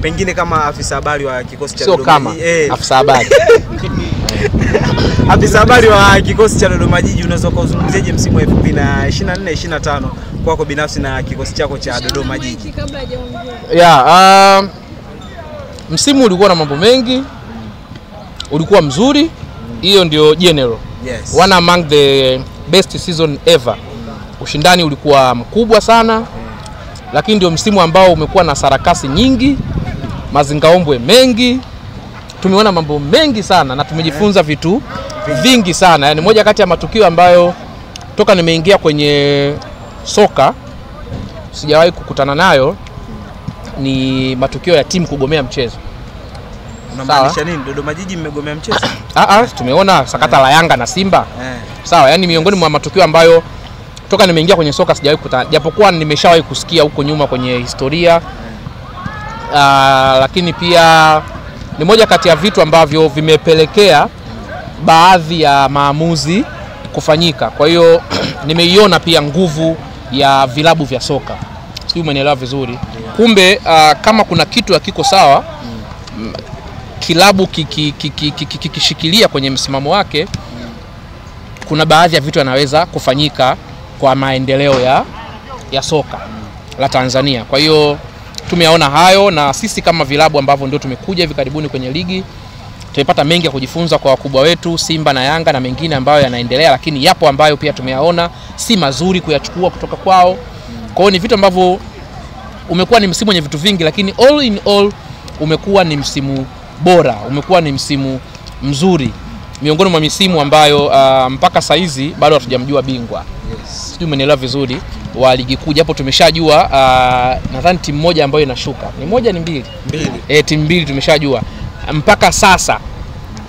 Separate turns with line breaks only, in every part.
Pengine kama afisa habari wa kikosi cha
Dodoma. Sio kama afisa habari.
Afisa habari wa kikosi cha Dodoma Jiji, unaweza kuzungumziaje msimu wa 2024-25 kwako binafsi na kikosi chako cha Dodoma Jiji?
Msimu ulikuwa na mambo mengi. Ulikuwa mzuri. Hiyo ndio general.
Yes.
One among the best season ever. Ushindani ulikuwa mkubwa sana. Lakini ndio msimu ambao umekuwa na sarakasi nyingi, mazingaombwe mengi. Tumeona mambo mengi sana na tumejifunza vitu vingi sana. Yaani moja kati ya matukio ambayo toka nimeingia kwenye soka sijawahi kukutana nayo ni matukio ya timu kugomea mchezo.
Unamaanisha nini? Dodoma Jiji mmegomea mchezo?
Tumeona sakata la Yanga na Simba. Sawa, yani miongoni mwa matukio ambayo toka nimeingia kwenye soka sijawahi kukutana, japokuwa nimeshawahi kusikia huko nyuma kwenye historia. Lakini pia ni moja kati ya vitu ambavyo vimepelekea baadhi ya maamuzi kufanyika. Kwa hiyo nimeiona pia nguvu ya vilabu vya soka. Sijui umenielewa vizuri. Kumbe kama kuna kitu hakiko sawa, kilabu kikishikilia kwenye msimamo wake, kuna baadhi ya vitu yanaweza kufanyika kwa maendeleo ya soka la Tanzania. Kwa hiyo tumeona hayo, na sisi kama vilabu ambavyo ndio tumekuja hivi karibuni kwenye ligi tumepata mengi ya kujifunza kwa wakubwa wetu Simba na Yanga na mengine ambayo yanaendelea, lakini yapo ambayo pia tumeyaona si mazuri kuyachukua kutoka kwao. Kwa hiyo ni vitu ambavyo umekuwa ni msimu wenye vitu vingi, lakini all in all umekuwa ni msimu bora, umekuwa ni msimu mzuri miongoni mwa misimu ambayo mpaka saizi bado hatujamjua bingwa. Yes. Sijui umenielewa vizuri wa ligi kuu, hapo tumeshajua nadhani timu moja ambayo inashuka. Ni moja ni mbili? Mbili. Timu mbili tumeshajua. Mpaka sasa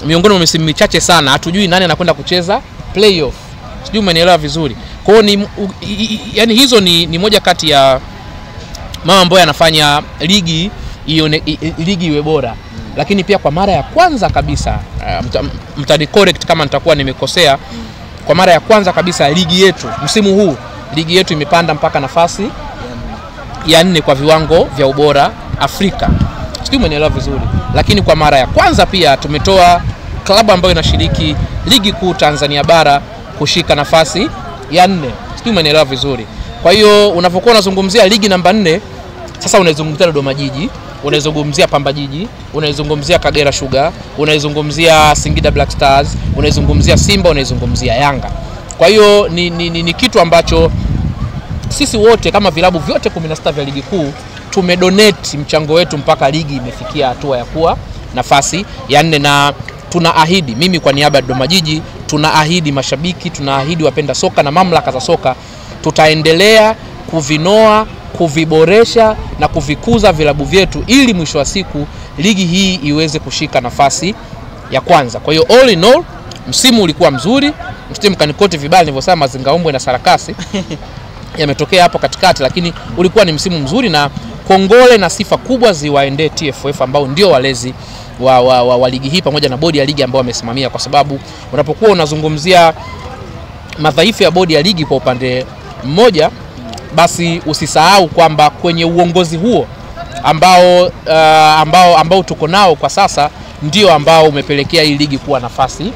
miongoni mwa misimu michache sana hatujui nani anakwenda kucheza playoff. Sijui umenielewa vizuri. Kwa hiyo yani hizo ni moja kati ya mambo ambayo yanafanya ligi iwe bora. Lakini pia kwa mara ya kwanza kabisa mtani correct kama nitakuwa nimekosea, kwa mara ya kwanza kabisa ligi yetu msimu huu, ligi yetu imepanda mpaka nafasi ya 4 kwa viwango vya ubora Afrika. Sijui umenielewa vizuri. Lakini kwa mara ya kwanza pia tumetoa klabu ambayo inashiriki ligi kuu Tanzania bara kushika nafasi ya 4. Sijui umenielewa vizuri. Kwa hiyo unapokuwa unazungumzia ligi namba 4, sasa unaizungumzia Dodoma Jiji, unaizungumzia Pamba Jiji, unaizungumzia Kagera Sugar, unaizungumzia Singida Black Stars, unaizungumzia Simba, unaizungumzia Yanga. Kwa hiyo ni kitu ambacho sisi wote kama vilabu vyote 16 vya ligi kuu tumedonate mchango wetu mpaka ligi imefikia hatua ya kuwa nafasi ya 4, na tunaahidi, mimi kwa niaba ya Dodoma Jiji, tunaahidi mashabiki, tunaahidi wapenda soka na mamlaka za soka, tutaendelea kuvinoa, kuviboresha na kuvikuza vilabu vyetu ili mwisho wa siku ligi hii iweze kushika nafasi ya kwanza. Kwa hiyo all in all msimu ulikuwa mzuri, msimu kanikote vibali nilivyosema mazingaombwe na sarakasi yametokea hapo katikati, lakini ulikuwa ni msimu mzuri, na kongole na sifa kubwa ziwaendee TFF ambao ndio walezi wa ligi hii pamoja na bodi ya ligi ambao wamesimamia, kwa sababu unapokuwa unazungumzia madhaifu ya bodi ya ligi kwa upande mmoja, basi usisahau kwamba kwenye uongozi huo ambao tuko nao kwa sasa ndio ambao umepelekea hii ligi kuwa nafasi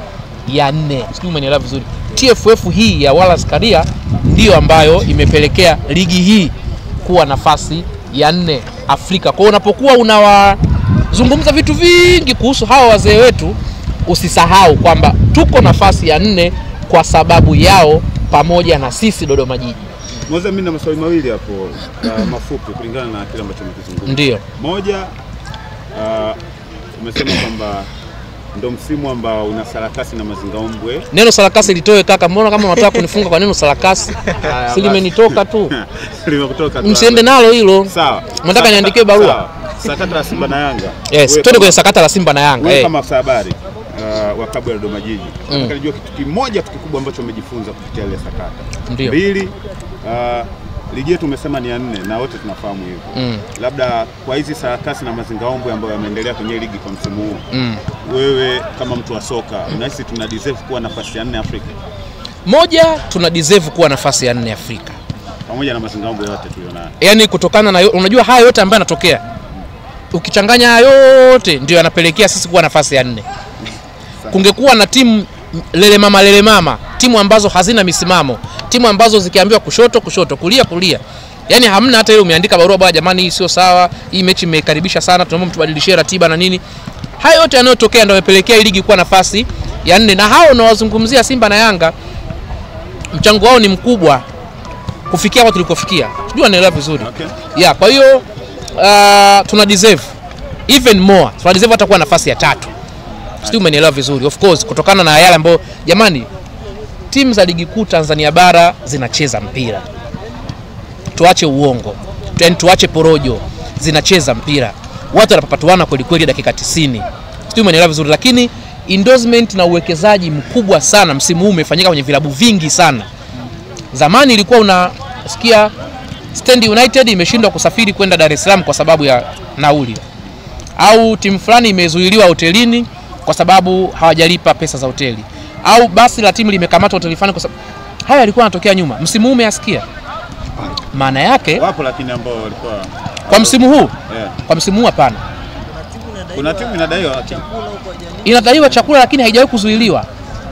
ya 4. Sijui umenielewa vizuri. TFF hii ya Wallace Karia ndio ambayo imepelekea ligi hii kuwa nafasi ya 4 Afrika. Kwa hiyo unapokuwa unawazungumza vitu vingi kuhusu hawa wazee wetu, usisahau kwamba tuko nafasi ya 4 kwa sababu yao pamoja na sisi Dodoma Jiji.
Mwanzo mimi na maswali mawili hapo mafupi kulingana na kile ambacho umekizungumza.
Ndio.
Moja, umesema kwamba ndio msimu ambao una sarakasi na mazingaombwe.
Neno sarakasi litoe kaka, mbona kama unataka kunifunga kwa neno sarakasi? Si limenitoka tu.
Limekutoka tu.
Msiende nalo hilo.
Sawa.
Nataka niandikie barua.
Sawa. Sakata la Simba na Yanga.
Yes, twende kwenye sakata la Simba na Yanga.
Wewe kama afisa habari wa klabu ya Dodoma Jiji, nataka nijue kitu kimoja kikubwa ambacho umejifunza kupitia ile sakata.
Ndio.
2, ligi yetu umesema ni ya 4 na wote tunafahamu hivyo. Labda kwa hizi sarakasi na mazingaombwe ambayo yameendelea kwenye ligi kwa msimu huu, wewe kama mtu wa soka unahisi tuna deserve kuwa nafasi ya 4 Afrika?
Moja, tuna deserve kuwa nafasi ya 4 Afrika
pamoja na mazingaombwe yote tulionayo.
Yaani kutokana na unajua haya yote ambayo yanatokea ukichanganya yote ndio yanapelekea sisi kuwa nafasi ya 4. Kungekuwa na timu lele mama, timu ambazo hazina misimamo, timu ambazo zikiambiwa kushoto, kulia, yani hamna hata ile umeandika barua bwana, jamani hii sio sawa, hii mechi imekaribisha sana, tunaomba mtubadilishie ratiba na nini. Hayo yote yanayotokea ndio yamepelekea ligi kuwa nafasi ya 4, na hao nawazungumzia Simba na Yanga, mchango wao ni mkubwa kufikia hapo tulikofikia. Sijui anaelewa vizuri. Yeah, kwa hiyo tuna deserve even more. Tuna deserve hata kuwa nafasi ya 3. Sijui umenielewa vizuri. Of course kutokana na yale ambayo jamani timu za ligi kuu Tanzania bara zinacheza mpira. Tuache uongo. Tuache porojo. Zinacheza mpira. Watu wanapapatuana kweli kweli dakika 90. Sijui umenielewa vizuri, lakini endorsement na uwekezaji mkubwa sana msimu huu umefanyika kwenye vilabu vingi sana. Zamani ilikuwa unasikia Stand United imeshindwa kusafiri kwenda Dar es Salaam kwa sababu ya nauli, au timu fulani imezuiliwa hotelini kwa sababu hawajalipa pesa za hoteli, au basi la timu limekamatwa hoteli fulani kwa sababu haya yalikuwa yanatokea nyuma. Msimu huu umeyasikia? Maana yake
wapo lakini ambao walikuwa
kwa msimu huu kwa msimu huu hapana.
Kuna timu
inadaiwa chakula lakini haijawahi kuzuiliwa.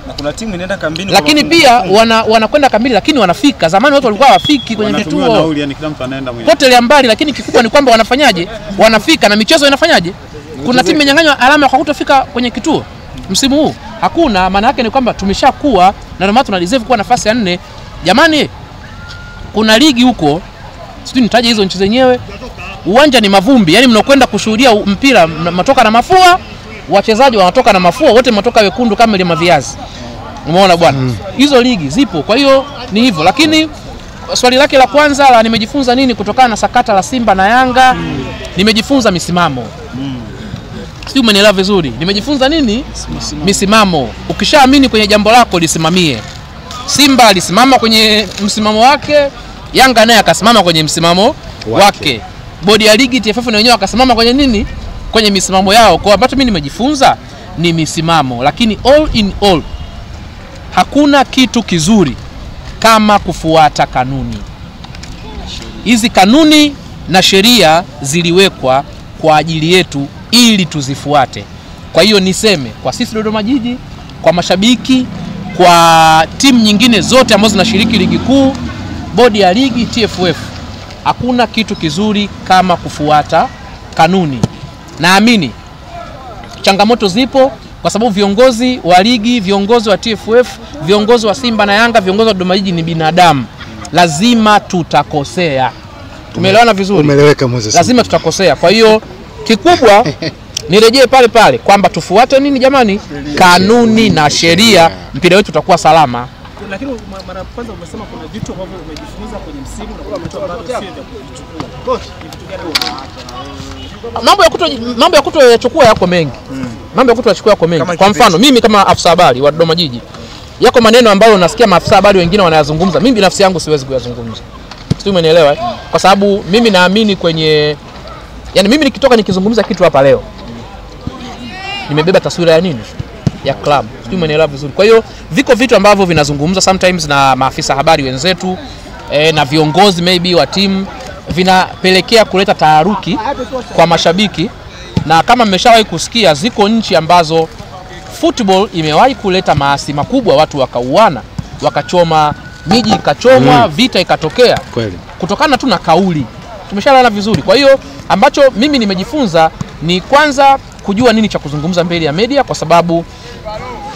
Na kuna timu inaenda kambini
lakini pia wanakwenda kambini lakini wanafika. Zamani watu walikuwa wafiki kwenye vituo.
Nauli, yani kila mtu anaenda mwenyewe.
Hoteli ya mbali, lakini kikubwa ni kwamba wanafanyaje? Wanafika na michezo inafanyaje? Kuna timu imenyang'anywa alama kwa kutofika kwenye kituo msimu huu. Hakuna. Maana yake ni kwamba tumeshakuwa na ndio maana tuna deserve kuwa nafasi ya 4. Jamani, kuna ligi huko, sijui nitaje hizo nchi zenyewe, uwanja ni mavumbi, yani mnakwenda kushuhudia mpira mnatoka na mafua, wachezaji wanatoka na mafua, wote mnatoka wekundu kama ile maviazi. Umeona bwana? Hizo ligi zipo. Kwa hiyo ni hivyo. Lakini swali lake la kwanza la nimejifunza nini kutokana na sakata la Simba na Yanga? Nimejifunza misimamo. Sijui umenielewa vizuri. Nimejifunza nini? Misimamo. Ukishaamini kwenye jambo lako lisimamie. Simba alisimama kwenye msimamo wake, Yanga naye akasimama kwenye msimamo wake. Bodi ya ligi TFF na wenyewe akasimama kwenye nini? Kwenye misimamo yao. Kwa sababu mimi nimejifunza ni misimamo. Lakini all in all, hakuna kitu kizuri kama kufuata kanuni. Hizi kanuni na sheria ziliwekwa kwa ajili yetu ili tuzifuate. Kwa hiyo niseme kwa sisi Dodoma Jiji, kwa mashabiki, kwa timu nyingine zote ambazo zinashiriki ligi kuu, bodi ya ligi TFF, hakuna kitu kizuri kama kufuata kanuni. Naamini changamoto zipo kwa sababu viongozi wa ligi, viongozi wa TFF, viongozi wa Simba na Yanga, viongozi wa Dodoma Jiji ni binadamu. Lazima tutakosea. Tumeelewana vizuri?
Umeeleweka Moses.
Lazima tutakosea. Kwa hiyo kikubwa nirejee pale kwamba tufuate nini jamani? Kanuni na sheria, mpira wetu utakuwa salama.
Lakini mara ya kwanza umesema kuna vitu ambavyo umejifunza kwenye msimu na kuna vitu ambavyo sio vya kuchukua. Ni vitu gani
Mambo ya kutochukua yako mengi. Mambo ya kutochukua yako mengi. Kwa mfano mimi kama afisa habari wa Dodoma Jiji, yako maneno ambayo nasikia maafisa habari wengine wanayazungumza, mimi binafsi yangu siwezi kuyazungumza. Sio, umenielewa? Kwa sababu mimi naamini kwenye, yani mimi nikitoka nikizungumza kitu hapa leo, nimebeba taswira ya nini? Ya club. Sio, umenielewa vizuri? Kwa hiyo viko vitu ambavyo vinazungumza sometimes na maafisa habari wenzetu na viongozi maybe wa timu, vinapelekea kuleta taharuki kwa mashabiki. Na kama mmeshawahi kusikia, ziko nchi ambazo football imewahi kuleta maasi makubwa, watu wakauana, wakachoma miji, ikachomwa, vita ikatokea
kweli
kutokana tu na kauli. Tumeshalala vizuri. Kwa hiyo ambacho mimi nimejifunza ni kwanza kujua nini cha kuzungumza mbele ya media, kwa sababu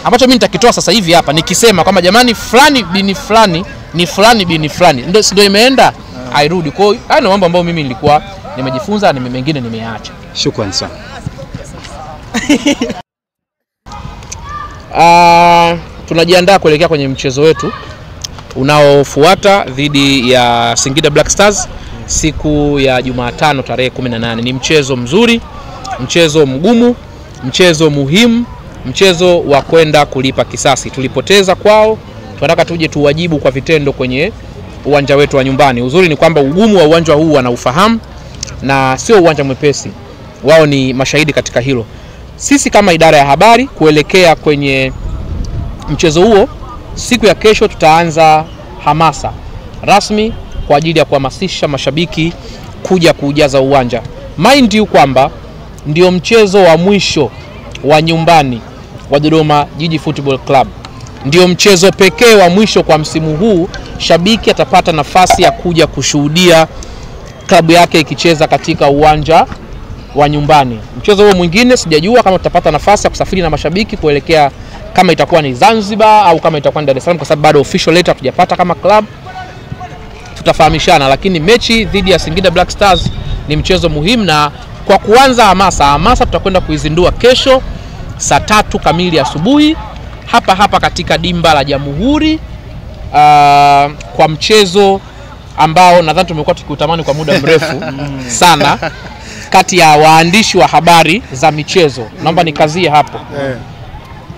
ambacho mimi nitakitoa sasa hivi hapa nikisema kama jamani fulani bini fulani ni fulani bini fulani ndio imeenda airudi. Kwa hiyo hayo mambo ambayo mimi nilikuwa nimejifunza na mengine nimeacha.
Shukrani sana.
Tunajiandaa kuelekea kwenye mchezo wetu unaofuata dhidi ya Singida Black Stars siku ya Jumatano tarehe 18. Ni mchezo mzuri, mchezo mgumu, mchezo muhimu, mchezo wa kwenda kulipa kisasi. Tulipoteza kwao, tunataka tuje tuwajibu kwa vitendo kwenye uwanja wetu wa nyumbani. Uzuri ni kwamba ugumu wa uwanja huu wanaufahamu na sio uwanja mwepesi. Wao ni mashahidi katika hilo. Sisi kama idara ya habari kuelekea kwenye mchezo huo, siku ya kesho tutaanza hamasa rasmi kwa ajili ya kuhamasisha mashabiki kuja kujaza uwanja. Mind you kwamba ndio mchezo wa mwisho wa nyumbani wa Dodoma Jiji Football Club. Ndio mchezo pekee wa mwisho kwa msimu huu shabiki atapata nafasi ya kuja kushuhudia klabu yake ikicheza katika uwanja wa nyumbani. Mchezo huo mwingine sijajua kama tutapata nafasi ya kusafiri na mashabiki kuelekea, kama itakuwa ni Zanzibar au kama itakuwa ni Dar es Salaam, kwa sababu bado official letter hatujapata kama club. Tutafahamishana, lakini mechi dhidi ya Singida Black Stars ni mchezo muhimu, na kwa kuanza hamasa tutakwenda kuizindua kesho saa 3 kamili asubuhi hapa katika dimba la Jamhuri, kwa mchezo ambao nadhani tumekuwa tukiutamani kwa muda mrefu sana, kati ya waandishi wa habari za michezo. Naomba nikazie hapo.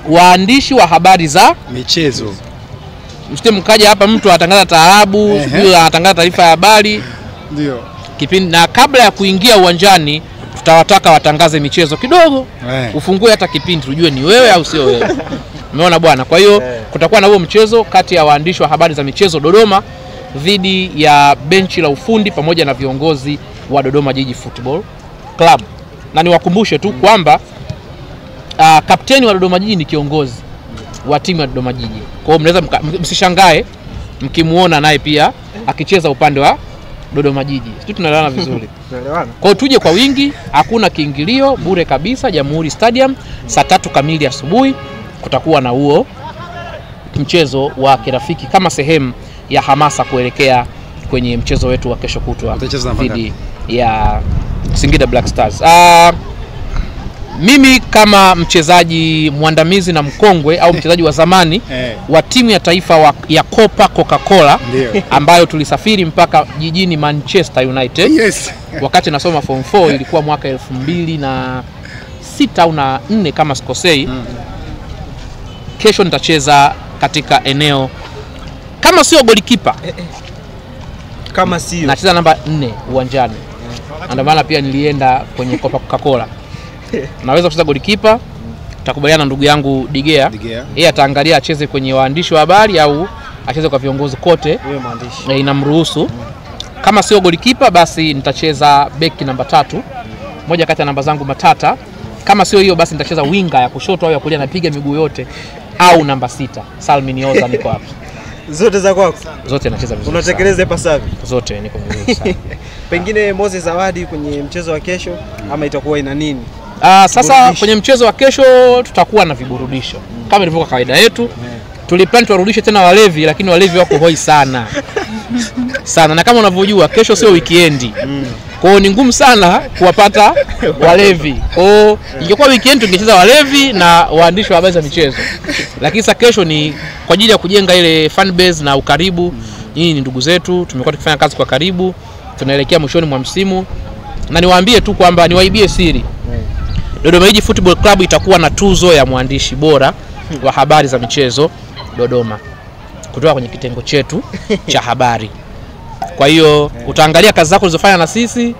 Waandishi wa habari za
michezo.
Msije mkaja hapa mtu atangaza taarabu, sio anatangaza taarifa ya habari.
Ndio.
Kipindi, na kabla ya kuingia uwanjani tutawataka watangaze michezo kidogo. Ufungue hata kipindi tujue ni wewe au sio wewe. Umeona bwana? Kwa hiyo kutakuwa na huo mchezo kati ya waandishi wa habari za michezo Dodoma dhidi ya benchi la ufundi pamoja na viongozi wa Dodoma Jiji Football Club. Na niwakumbushe tu kwamba kapteni wa Dodoma Jiji ni kiongozi wa timu ya Dodoma Jiji. Kwa hiyo mnaweza msishangae mkimuona naye pia akicheza upande wa Dodoma Jiji. Sisi tunaelewana vizuri.
Tunaelewana.
Kwa hiyo tuje kwa wingi, hakuna kiingilio, bure kabisa, Jamhuri Stadium saa 3 kamili asubuhi kutakuwa na huo mchezo wa kirafiki kama sehemu ya hamasa kuelekea kwenye mchezo wetu wa kesho kutwa dhidi ya Singida Black Stars. Mimi kama mchezaji mwandamizi na mkongwe au mchezaji wa zamani wa timu ya taifa ya Coca-Cola ambayo tulisafiri mpaka jijini Manchester United. Wakati nasoma form 4 ilikuwa mwaka 2006 au 4 kama sikosei. Kesho nitacheza katika eneo kama sio golikipa,
kama sio
nacheza namba 4 uwanjani. Ndio maana pia nilienda kwenye Coca-Cola. Naweza kucheza golikipa, tutakubaliana na ndugu yangu Digea. Yeye ataangalia acheze kwenye waandishi wa habari au acheze kwa viongozi kote.
Wewe mwandishi.
Inamruhusu. Kama sio golikipa basi nitacheza beki namba 3. Moja kati ya namba zangu matata. Kama sio hiyo basi nitacheza winga ya kushoto au ya kulia, napiga miguu yote, au namba 6. Salmin Yoza niko hapa.
Zote za kwako?
Zote nacheza vizuri.
Unatekeleza ipasavyo?
Zote niko vizuri sana.
Pengine Moses Zawadi kwenye mchezo wa kesho ama itakuwa ina nini?
Sasa kwenye mchezo wa kesho tutakuwa na viburudisho. Kama ilivyo kawaida yetu. Tuliplan tuwarudishe tena walevi, lakini walevi wako hoi sana. Sana, na kama unavyojua kesho sio weekend. Kwa hiyo ni ngumu sana kuwapata walevi. Kwa hiyo ingekuwa weekend tungecheza walevi na waandishi wa habari za michezo. Lakini sasa kesho ni kwa ajili ya kujenga ile fan base na ukaribu. Nyinyi ni ndugu zetu, tumekuwa tukifanya kazi kwa karibu. Tunaelekea mwishoni mwa msimu. Na niwaambie tu kwamba niwaibie siri. Dodoma Jiji Football Club itakuwa na tuzo ya mwandishi bora wa habari za michezo Dodoma kutoka kwenye kitengo chetu cha habari. Kwa hiyo utaangalia kazi zako ulizofanya na sisi,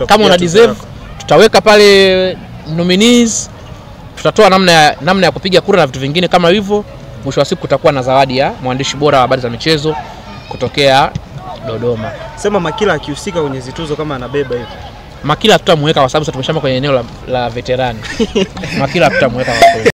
kama una deserve tutaweka pale nominees, tutatoa namna ya kupiga kura na vitu vingine kama hivyo. Mwisho wa siku kutakuwa na zawadi ya mwandishi bora wa habari za michezo kutokea Dodoma.
Sema Makila akihusika kwenye zituzo kama anabeba hivi.
Makila tutamweka kwa sababu sasa tumeshama kwenye eneo la veterani. Makila tutamweka kwa kweli.